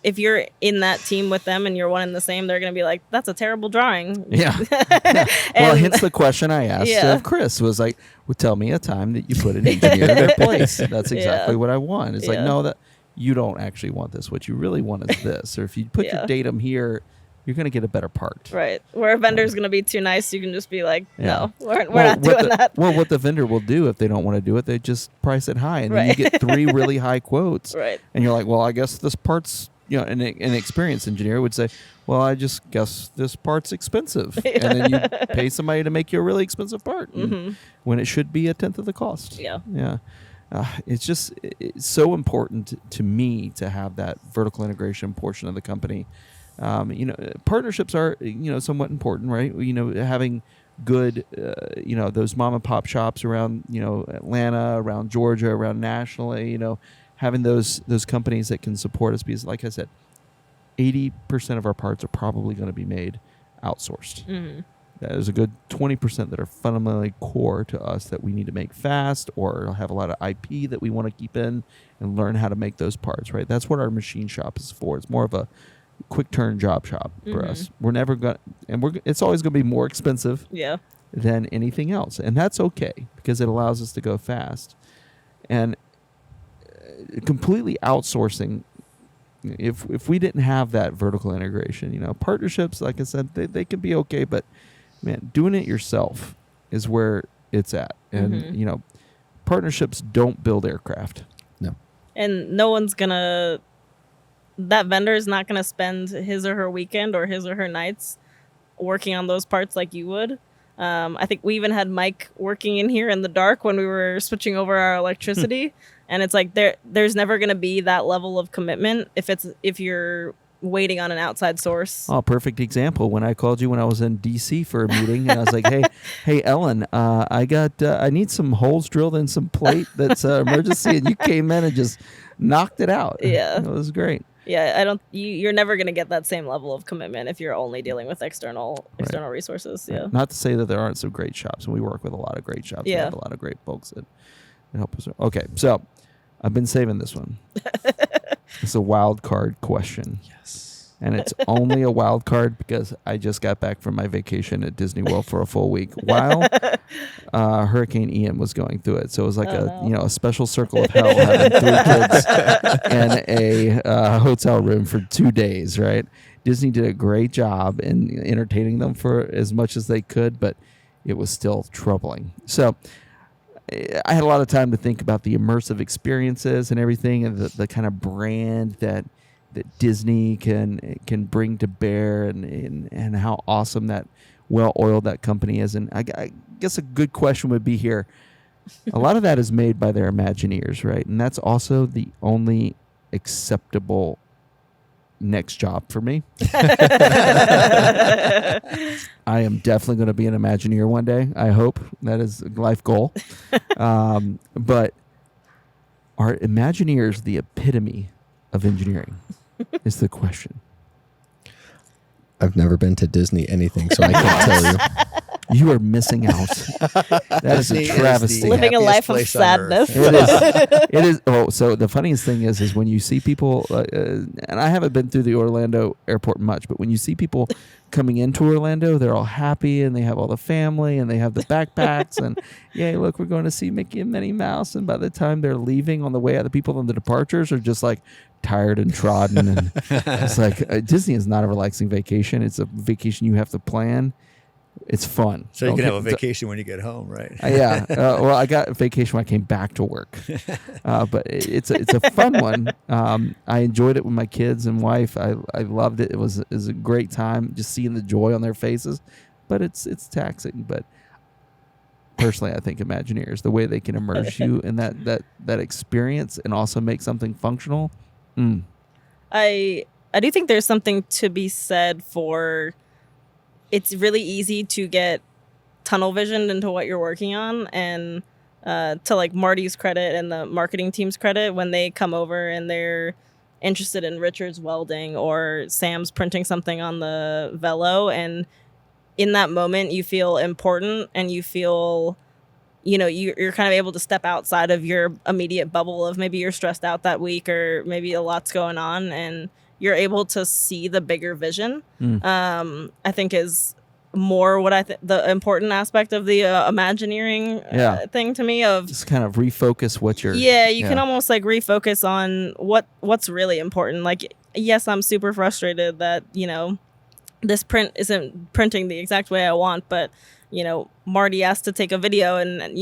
if you're in that team with them and you're one and the same, they're going to be like, that's a terrible drawing. Yeah. Well, hence the question I asked of Chris was like, well, tell me a time that you put an engineer in their place. That's exactly what I want. It's like, no, that you don't actually want this. What you really want is this. Or if you put your datum here, you're going to get a better part. Right. Where a vendor's going to be too nice, you can just be like, no, we're not doing that. Well, what the vendor will do if they don't want to do it, they just price it high. And then you get 3 really high quotes. Right. And you're like, well, I guess this part's, an experienced engineer would say, well, I just guess this part's expensive. And then you pay somebody to make you a really expensive part when it should be 1/10 of the cost. Yeah. Yeah. It's so important to me to have that vertical integration portion of the company. Partnerships are, somewhat important, right? Having good, those mom and pop shops around, Atlanta, around Georgia, around nationally, having those companies that can support us, because like I said, 80% of our parts are probably going to be made outsourced. There's a good 20% that are fundamentally core to us that we need to make fast or have a lot of IP that we want to keep in and learn how to make those parts, right? That's what our machine shop is for. It's more of a quick turn job shop for us. We're never going to, it's always going to be more expensive than anything else. And that's okay because it allows us to go fast. And completely outsourcing, if we didn't have that vertical integration, partnerships, like I said, they can be okay, but man, doing it yourself is where it's at. And, partnerships don't build aircraft. No. And no one's going to that vendor is not going to spend his or her weekend or his or her nights working on those parts like you would. I think we even had Mike working in here in the dark when we were switching over our electricity. And it's like there's never going to be that level of commitment if you're waiting on an outside source. Oh, perfect example. When I called you when I was in DC for a meeting, and I was like, "Hey, Ellen, I need some holes drilled in some plate that's emergency," and you came in and just knocked it out. Yeah, it was great. Yeah, you're never going to get that same level of commitment if you're only dealing with external resources. Yeah. Not to say that there aren't some great shops, and we work with a lot of great shops. Yeah. We have a lot of great folks that help us. Okay, so I've been saving this one. It's a wild card question. Yes. And it's only a wild card because I just got back from my vacation at Disney World for a full week while Hurricane Ian was going through it. So it was like a special circle of hell having 3 kids in a hotel room for 2 days, right? Disney did a great job in entertaining them for as much as they could, but it was still troubling. So I had a lot of time to think about the immersive experiences and everything, and the kind of brand that Disney can bring to bear, and how awesome that well-oiled that company is. And I guess a good question would be here, a lot of that is made by their Imagineers, right? And that's also the only acceptable next job for me. I am definitely going to be an Imagineer one day. I hope that is a life goal. But are Imagineers the epitome of engineering is the question. I've never been to Disney anything, so I can't tell you. You are missing out. That is a travesty. Living a life of sadness. It is. Oh, so the funniest thing is when you see people, and I haven't been through the Orlando airport much, but when you see people coming into Orlando, they're all happy and they have all the family and they have the backpacks and yay, look, we're going to see Mickey and Minnie Mouse. And by the time they're leaving on the way out, the people on the departures are just like tired and trodden. And it's like Disney is not a relaxing vacation. It's a vacation you have to plan. It's fun. So you can have a vacation when you get home, right? Yeah. Well, I got a vacation when I came back to work, but it's a fun one. I enjoyed it with my kids and wife. I loved it. It was a great time just seeing the joy on their faces, but it's taxing. But personally, I think Imagineers, the way they can immerse you in that experience and also make something functional. I do think there's something to be said for. It's really easy to get tunnel visioned into what you're working on, and to like Marty's credit and the marketing team's credit, when they come over and they're interested in Richard's welding or Sam's printing something on the velo, and in that moment you feel important and you feel, you're kind of able to step outside of your immediate bubble of maybe you're stressed out that week or maybe a lot's going on, and you're able to see the bigger vision. I think is more what the important aspect of the Imagineering thing to me, of just kind of refocus what you're. You can almost like refocus on what's really important. Like, yes, I'm super frustrated that, this print isn't printing the exact way I want, but, Marty asked to take a video and,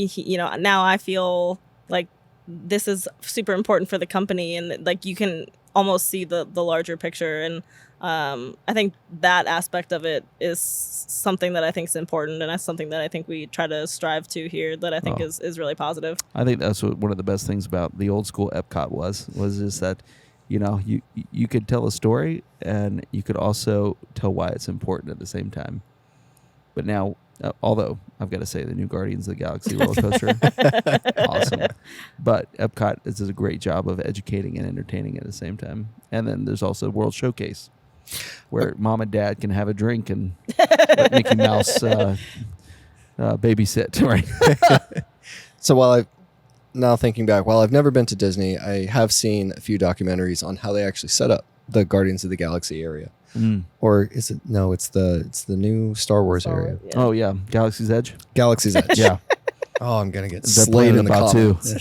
now I feel like this is super important for the company, and like you can almost see the larger picture, and I think that aspect of it is something that I think is important, and that's something that I think we try to strive to here, that I think is really positive. I think that's one of the best things about the old school Epcot was just that you could tell a story and you could also tell why it's important at the same time. But now, although I've got to say the new Guardians of the Galaxy roller coaster, awesome. But Epcot does a great job of educating and entertaining at the same time. And then there's also World Showcase, where mom and dad can have a drink and let Mickey Mouse babysit. Right. So now thinking back, while I've never been to Disney, I have seen a few documentaries on how they actually set up the Guardians of the Galaxy area. Or is it? No, it's the new Star Wars area. Yeah. Oh yeah, Galaxy's Edge. Galaxy's Edge. Yeah. Oh, I'm gonna get They're slayed playing in the about comments.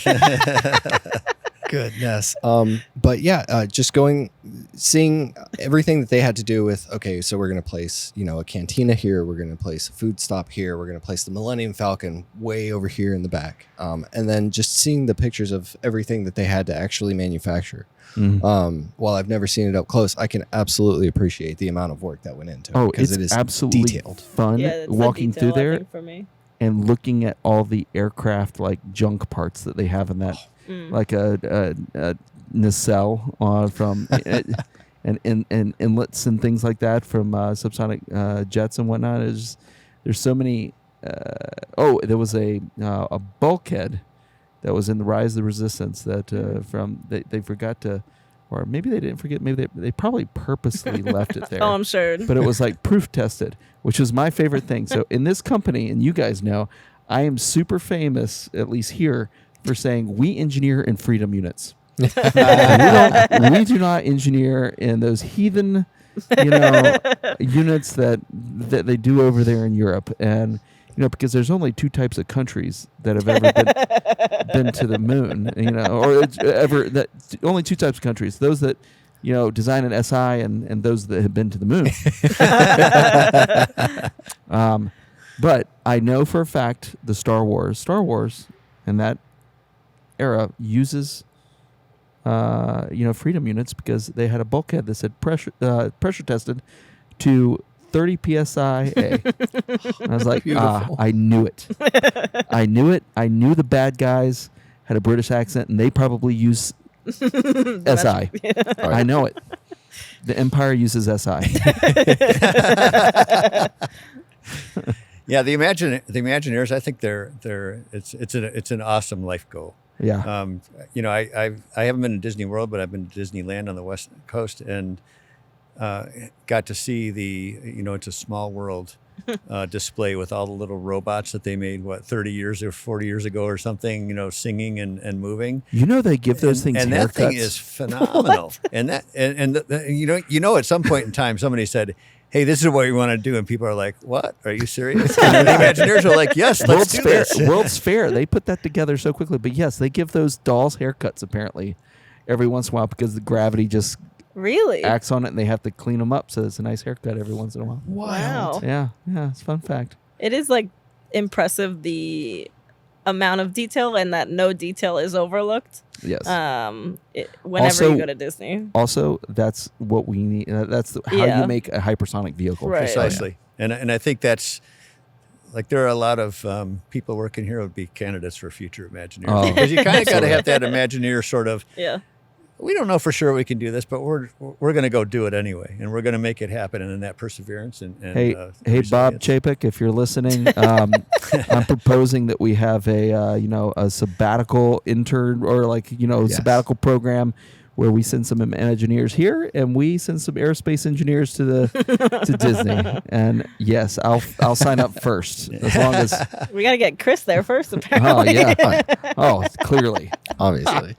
Goodness. But yeah, just going seeing everything that they had to do with, okay, so we're going to place, a cantina here. We're going to place a food stop here. We're going to place the Millennium Falcon way over here in the back. And then just seeing the pictures of everything that they had to actually manufacture. While I've never seen it up close, I can absolutely appreciate the amount of work that went into it. Oh, because it's it is absolutely detailed. fun Yeah, walking through detail, I there think, for me. and looking at all the aircraft like junk parts that they have in that, like a nacelle from and inlets and things like that from subsonic jets and whatnot. There's so many. There was a bulkhead that was in the Rise of the Resistance that they forgot to, or maybe they didn't forget. Maybe they probably purposely left it there. Oh, I'm sure. But it was like proof tested, which was my favorite thing. So in this company, and you guys know, I am super famous, at least here, for saying we engineer in freedom units. we do not engineer in those heathen, units that they do over there in Europe. And because there's only two types of countries that have ever been to the moon, only two types of countries: those that design an SI and those that have been to the moon. But I know for a fact the Star Wars, and that era uses freedom units because they had a bulkhead that said pressure tested to 30 psi. And I was like, I knew it. I knew it. I knew the bad guys had a British accent and they probably use SI. I know it. The Empire uses SI. Yeah, the Imagineers. I think it's an awesome life goal. Yeah. I haven't been to Disney World, but I've been to Disneyland on the West Coast and got to see it's a small world display with all the little robots that they made 30 years or 40 years ago or something, singing and moving. They give those things and haircuts. That thing is phenomenal. And that at some point in time somebody said, hey, this is what we want to do. And people are like, what? Are you serious? And the Imagineers are like, yes, let's do this. World's Fair. They put that together so quickly. But yes, they give those dolls haircuts apparently every once in a while because the gravity just acts on it and they have to clean them up. So it's a nice haircut every once in a while. Wow. Yeah. It's a fun fact. It is impressive the amount of detail and that no detail is overlooked. Yes. Whenever you go to Disney. Also, that's what we need. That's how you make a hypersonic vehicle. Right. Precisely. And I think that's there are a lot of people working here who would be candidates for future Imagineers because you kind of got to have that Imagineer sort of. Yeah. We don't know for sure we can do this, but we're going to go do it anyway, and we're going to make it happen. And in that perseverance and hey Bob Chapek, if you're listening, I'm proposing that we have a sabbatical intern or sabbatical program where we send some engineers here and we send some aerospace engineers to Disney. And yes, I'll sign up first as long as we got to get Chris there first. Apparently. Oh yeah. Clearly, Obviously.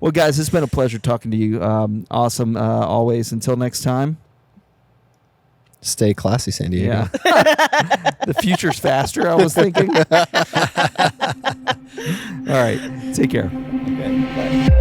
Well, guys, it's been a pleasure talking to you. Awesome, always. Until next time. Stay classy, San Diego. Yeah. The future's faster, I was thinking. All right. Take care. Okay, bye.